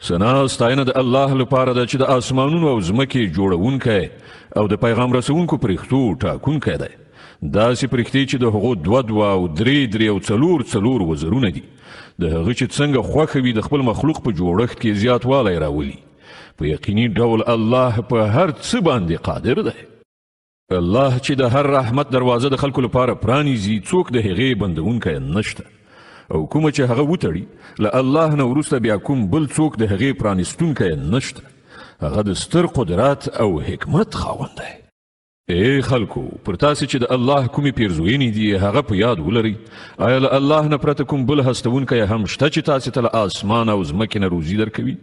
ثنا ستاینه د الله لپاره ده چې د آسمانونو او ځمکې جوړونکی او د پیغام رسونکو پرښتو ټاکونکی دی. داسې پرښتې چې د هغو 2 او 3 او 4 وزرونه دي، د هغه چې څنګه خوښه وي د خپل مخلوق په جوړښت کې زیاتوالی راولي. په یقیني ډول الله په هر څه باندې قادر دی. الله چې د هر رحمت دروازه د خلکو لپاره پرانیزي، څوک د هغې بندونکی نشته، او کومه چې هغه وتړي له الله نه وروسته بیا کوم بل څوک د هغې پرانیستونکی نشته. هغه د ستر قدرت او حکمت خاوند دی. ای خلکو، پر تاسې چې د الله کومې پیرزوینې دي هغه په یاد ولرئ. آیا له الله نه پرته کوم بل هستونکی هم شته چې تاسې ته له آسمان او ځمکې نه روزي درکوي؟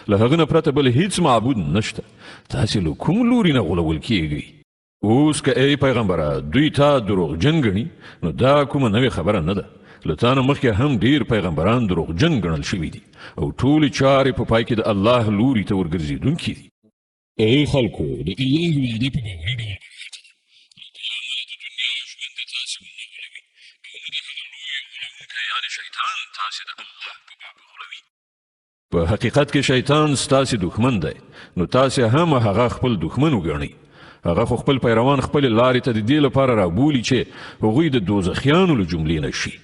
له هغه نه پرته بل هیڅ معبود نشته. تاسې له کوم لوري نه غولول کیږئ؟ اوس که ای پیغمبره دوی تا دروغجن ګڼي، نو دا کومه نوې خبره نه ده. له تا نه مخکې هم ډیر پیغمبران دروغجن ګڼل شوي دي، او ټولې چارې په پای کې د الله لوري ته ورګرځېدونکي دي. ای خلکو، د الله وعده په باوري ډول برابره ده. له دنیا ژوند د تاسې ونه غولوي، او نه د هغه لوی غولونکی یعنې شیطان تاسې د الله په باب غولوي. په حقیقت کې شیطان ستاسې دښمن دی، نو تاسې هم هغه خپل دښمن وګڼئ. هغه خو خپل پیروان خپلې لارې ته د دې لپاره رابولي چې هغوی د دوزخیانو له جملې نه شي.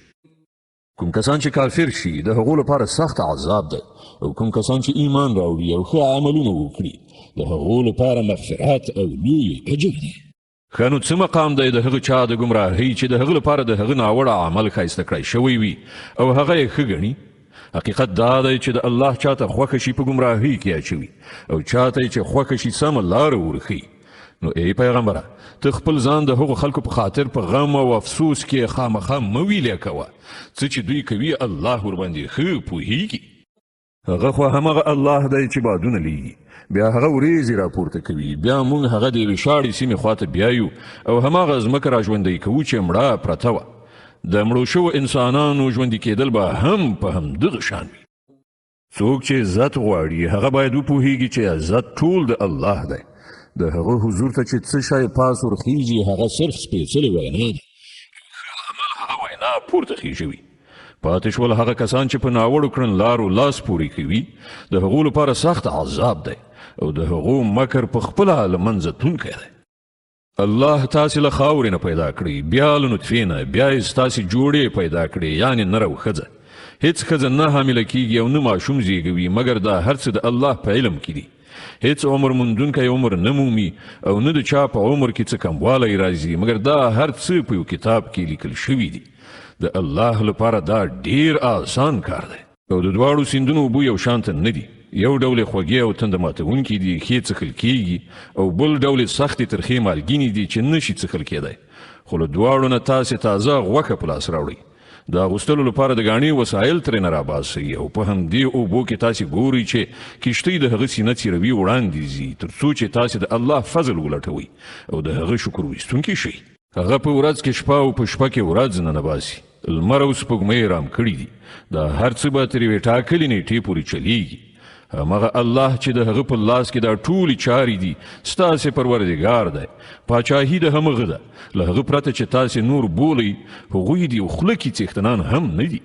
کوم کسان چې کافر شي د هغو لپاره سخت عذاب دی، او کوم کسان چې ایمان راوړي او ښه عملونه وکړي د هغو لپاره مغفرت او لوی اجر دی. ښه نو څه مقام دی د هغه چا د ګمراهۍ چې د هغه لپاره د هغه ناوړه عمل ښایسته کړی شوی وي او هغه یې ښه ګڼي؟ حقیقت دا دی چې د الله چاته خوښه شي په ګمراهۍ کې اچوي، او چاته یې چې خوښه شي سمه لاره ورښیي. نو ای پیغمبره، ته خپل ځان د هغو خلکو په خاطر په غم او افسوس کې خامخا مه ویلې کوه. څه چې دوی کوي الله ورباندې ښه پوهیږي. هغه خو همغه الله دی چې بادونه لیږي، بیا هغه وریځې راپورته کوي، بیا موږ هغه د یوې شاړې سیمې خواته بیایو، او هماغه ځمکه راژوندی کوو چې مړه پرته وه. د مړو شوو انسانانو ژوندي کېدل به هم په همدغه شان وي. څوک چې عزت غواړي هغه باید وپوهیږي چې عزت ټول د الله دی. د هغه حضور ته چې څه شی پاس ورخیږي هغه صرف سپېڅلې وینا ده. عمل هغه وینا پورته خیژوي. پاتې شول هغه کسان چې په ناوړو کړنلارو لاس پورې کوي، د هغو لپاره سخت عذاب دی، او د هغو مکر په خپله له منځه تلونکی دی. الله تاسې له خاورې نه پیدا کړئ، بیا له نطفې نه، بیا یې ستاسې جوړې پیدا کړې، یعنې نر او ښځه. هیڅ ښځه نه حامله کیږي او نه ماشوم زیږوي مګر دا هر څه د الله په علم کې دي. هیڅ عمر موندونکی عمر نه مومي، او نه د چا په عمر کې څه کموالی راځي مګر دا هر څه په یو کتاب کې لیکل شوي دي. د الله لپاره دا ډیر آسان کار دی. او د دواړو سیندونو اوبه یو شانته نه دي. یو ډول خوږې او تنده ماتونکي دي، ښې څښل کیږي، او بل ډول سختې ترخې مالګینې دي چې نشي څښل کیدی. خو له دواړو نه تاسې تازه غوښه په لاس راوړئ. د اغوستلو لپاره د ګاڼې وسایل ترېنه راباسئ، او په همدې اوبو کې تاسې ګورئ چې کښتۍ د هغه سینه څیروي وړاندې ځي، تر څو چې تاسې د الله فضل ولټوئ او د هغه شکر ویستونکي شئ. هغه په ورځ کې شپه او په شپه کې ورځ ننباسي. لمر او سپوږمۍ رام کړي دي. دا هر څه به تر یوې ټاکلې نیټې پورې چلیږي. همغه الله چې د هغه په لاس کې دا ټولې چارې دي ستاسې پروردګار دی. پاچاهي د همغه ده. له هغه پرته چې تاسې نور بولئ، هغوی د یو خوله کې څښتنان هم نه دي.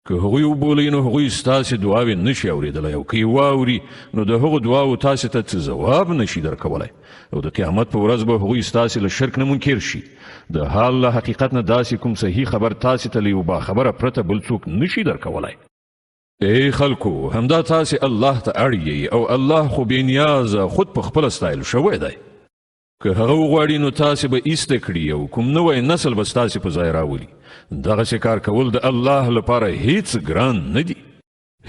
که هغوی وبولئ نو هغوی ستاسې دعاوې نشي اورېدلی، او که یې واوري نو د هغو دعاو تاسې ته څه ځواب نشي درکولی، او د قیامت په ورځ به هغوی ستاسې له شرک نه منکر شي. د حال له حقیقت نه داسې کوم صحیح خبر تاسې ته له یو باخبره پرته بل څوک نشي درکولی. ای خلکو، همدا تاسې الله ته اړ او الله خو بې نیازه خود په خپله ستایل شوی دی. که هغه وغواړي نو تاسې به ایسته کړي، او کوم نوی نسل به ستاسې په ځای راولي. دغسې کار کول د الله لپاره هیڅ ګران نه دي.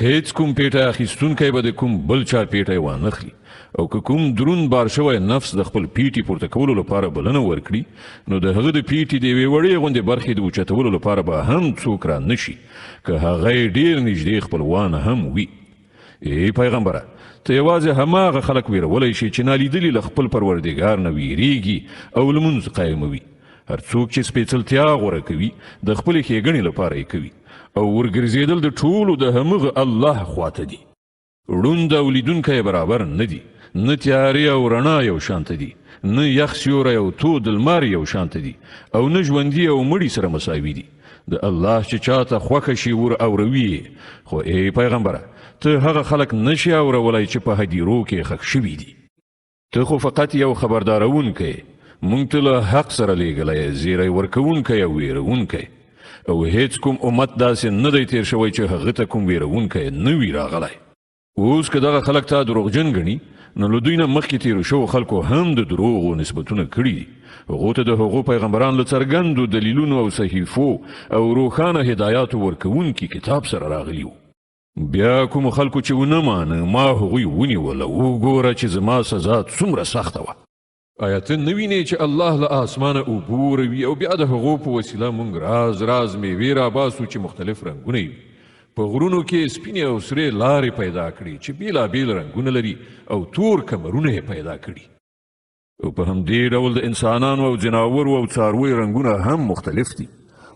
هیڅ کوم پیټی اخیستونکی به د کوم بل چا پیټی وانخلي، او که کوم درون بار شوی نفس د خپل پیټي پورته کولو لپاره بلنه ورکړي، نو د هغه د پیټي د یوې وړې غوندې برخې د اوچتولو لپاره به هم څوک را نشي، که هغه یې ډېر نږدې خپلوان هم وي. ای پیغمبره، ته یوازې هماغه خلک ویرولی شي چې نالیدلي له خپل پروردګار نه ویریږي او لمونځ قایموي. هر څوک چې سپېڅلتیا غوره کوي د خپلې ښېګڼې لپاره یې کوي، او ورګرځېدل د ټولو د همغه الله خواته دي. ړوند او لیدونکی برابر نه دي، نه تیارې او رڼا یو شانته دي، نه یخ سیوری او تود لمر یو شانته دي، او نه ژوندي او مړي سره مساوي دي. د الله چې چاته خوښه شي ور اوروي. خو ای پیغمبره، ته هغه خلک نشي اورولای چې په هدیرو کې ښخ شوي دي. ته خو فقط یو خبردارونکی، مونږ ته له حق سره لیږلی، زیری ورکوونکی او ویرونکی، او هیڅ کوم امت داسې نه دی تیر شوی چې هغه ته کوم ویرونکی نه وي راغلی. اوس که دغه خلک تا دروغجن ګڼي، نو له دوی نه مخکې تیرو شوو خلکو هم د دروغو نسبتونه کړي دي. هغو ته د هغو پیغمبران له څرګندو دلیلونو او صحیفو او روښانه هدایاتو ورکوونکي کتاب سره راغلي وو. بیا کوم خلکو چې ونه مانه، ما هغوی ونیول او وګوره چې زما سزا څومره سخته وه. آیا ته نه وینې چې الله له اسمانه اوبه وروي او بیا د هغو په وسیله موږ راز راز میوې راباسو چې مختلف رنګونه وي. په غرونو کې سپینې او سرې لارې پیدا کړي چې بیلابیل رنګونه لري او تور کمرونه یې پیدا کړي. او په همدې ډول د انسانانو او ځناورو او څارویو رنګونه هم مختلف دي.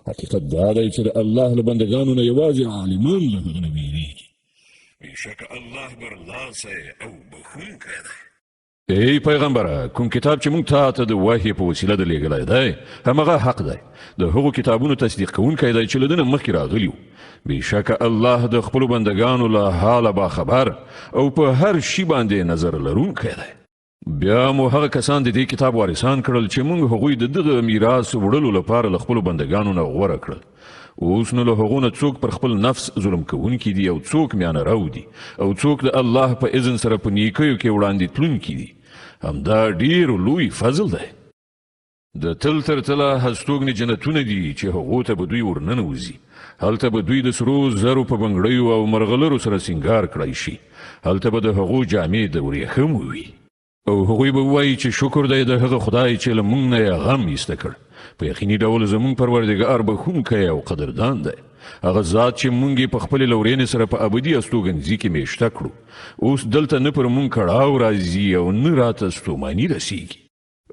حقیقت دا دی چې د الله له بندګانو نه یوازې عالمان له هغه نه ویریږي. بېشکه الله برلاسی او بخښونکی دی. ای پیغمبره، کوم کتاب چې موږ تا ته د وحی په وسیله د لیږلی دی همغه حق دی. د هغو کتابونو تصدیق کوونکی دی چې له ده نه مخکې راغلي وو. بېشکه الله د خپلو بندګانو له حاله باخبر او په هر شي باندې نظر لرونکی دی. بیا مو هغه کسان د دې کتاب وارثان کړل چې موږ هغوی د دغه میراث وړلو لپاره له خپلو بندګانو نه غوره کړل. اوس نو له هغو نه څوک پر خپل نفس ظلم کوونکي دي او څوک میانه رو دي او څوک د الله په اذن سره په نیکیو کې وړاندې تلونکي دي. همدا ډیر لوی فضل دی. د تل تر تله هستوګنې جنتونه دي چې هغو ته به دوی ورننوځي. هلته به دوی د سرو زرو په بنګړیو او مرغلرو سره سینګار کړی شي. هلته به د هغو جامې د وریښمو وي او هغوی به وایي چې شکر دی د هغه خدای چې له موږ نه یې غم ایسته کړ. په یقیني ډول زموږ پروردګار بخښونکی او قدردان دی. هغه ذات چې موږ یې په خپلې لورینې سره په ابدي استوګنځي کې میشته کړو. اوس دلته نه پر موږ کړاو راځي او نه راته ستوماني رسیږي.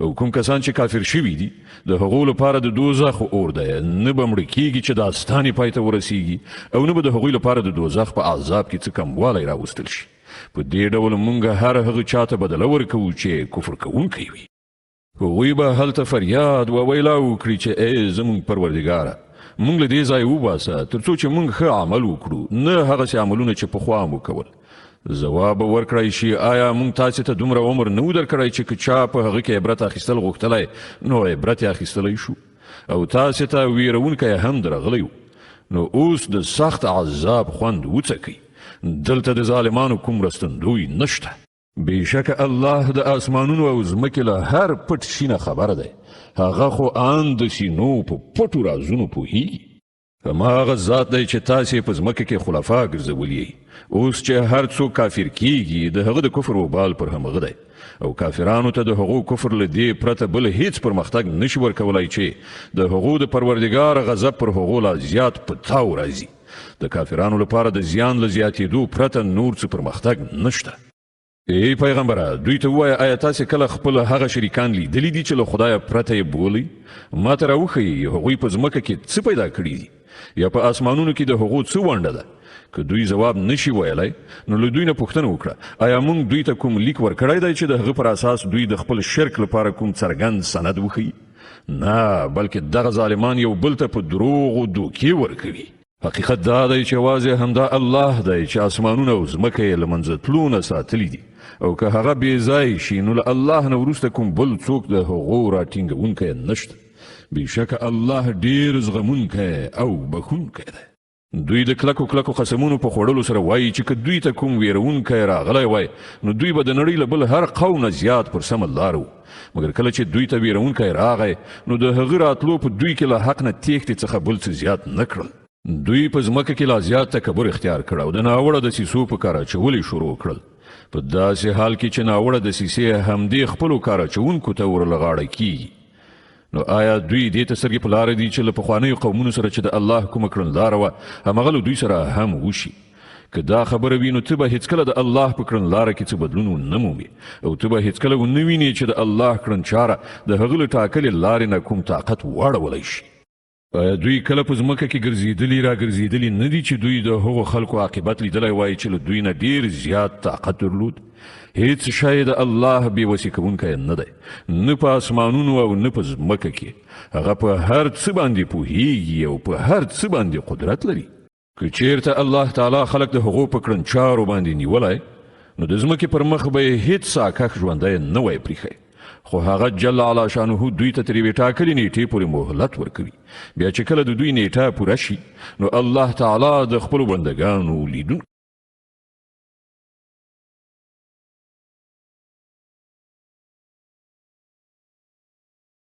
او کوم کسان چې کافر شوي دي د هغو لپاره د دوزخ اور دی، نه به مړه کیږي چې داستان یې پای ته ورسیږي او نه به د هغوی لپاره د دوزخ په عذاب کې څه کموالی راوستل شي. په دې ډول موږ هر هغه چاته بدله ورکوو چې کفر کوونکی وي. هغوی به هلته فریاد و ویلا وکړي چې ای زموږ پروردګاره، موږ له دې ځایه وباسه تر څو چې موږ ښه عمل وکړو، نه هغسې عملونه چې پخوا مو کول. ځواب ورکړی شي آیا موږ تاسې ته دومره عمر نه و درکړی چې که چا په هغه کې عبرت اخیستل غوښتلی نو عبرت یې اخیستلی شو او تاسې ته ویرونکی هم درغلی و. نو اوس د سخت عذاب خوند وڅکئ. دلته د ظالمانو کوم رستندوی نشته. بېشکه الله د اسمانونو او ځمکې له هر پټ شي نه خبر دی. هغه خو ان د سینو په پټو رازونو پوهیږي. هماغه ذات دی چې تاسې په ځمکه کې خلفا ګرځولي. اوس چې هر څوک کافر کیږي د هغه د کفر وبال پر همغه دی او کافرانو ته د هغو کفر له دې پرته بل هیڅ پرمختګ نشي ورکولی چې د هغو د پروردګار غضب پر هغو لا زیات په تاو راځي. د کافرانو لپاره د زیان له زیاتېدو پرته نور څه پرمختګ نشته. ای پیغمبره، دوی ته ووایه آیا تاسې کله خپل هغه شریکان لیدلي دي چې له خدایه پرته یې بولئ؟ ما ته راوښیئ هغوی په ځمکه کې څه پیدا کړي دي یا په اسمانونو کې د هغو څه ونډه ده. که دوی ځواب نشي ویلی نو له دوی نه پوښتنه وکړه آیا موږ دوی ته کوم لیک ورکړی دی چې د هغه پر اساس دوی د خپل شرک لپاره کوم څرګند سند وښیي؟ نه، بلکې دغه ظالمان یو بل ته په دروغو دوکې ورکوي. حقیقت دا دی چې یوازې همدا الله دی چې اسمانونه او ځمکه یې له منځه تلو نه ساتلي دي او که هغه بې ځای شي نو له الله نه وروسته کوم بل څوک د هغو راټینګونکی نشته. بېشکه الله ډېر زغمونکی او بخښونکی دی. دوی د کلکو کلکو قسمونو په خوړلو سره وایي چې که دوی ته کوم ویرونکی راغلی وای نو دوی به د نړۍ له بل هر قوم نه زیات پر سمه لاره وو. مګر کله چې دوی ته ویرونکی راغی نو د هغه راتلو په دوی کې له حق نه تیښتې څخه بل څه زیات نه کړل. دوی په ځمکه کې لا زیات تکبر اختیار کړ او د ناوړه دسیسو په کار اچول یې شروع کړل. په داسې حال کې چې ناوړه دسیسې همدې خپلو کار اچوونکو ته ورلغاړه کیږي. نو آیا دوی دې ته سترګې په لاره دي چې له پخوانیو قومونو سره چې د الله کومه کړنلاره وه همغه له دوی سره هم وشي؟ که دا خبره وي نو ته به هیڅکله د الله په کړنلاره کې څه بدلون ونه مومې او ته به هیڅکله ونه وینې چې د الله کړنچاره د هغه له ټاکلې لارې نه کوم طاقت واړولی شي. آیا دوی کله په ځمکه کې ګرځېدلي را ګرځېدلي نه دي چې دوی د هغو خلکو عاقبت لیدلی وای چې له دوی نه ډېر زیات طاقت درلود؟ هیڅ شی د الله بې وسې کوونکی نه دی، نه په اسمانونو او نه په ځمکه کې. هغه په هر څه باندې پوهیږي او په هر څه باندې قدرت لري. که چیرته الله تعالی خلق د هغو په کړنچارو باندې نیولی نو د ځمکې پر مخ به یې هیڅ ساکښ ژوندی نه وی پریښی، خو هغه جل علا شانه دوی ته تر یوې ټاکلې نیټې پورې مهلت ورکوي. بیا چې کله د دوی نیټه پوره شي نو الله تعالی د خپلو بندګانو لیدونکی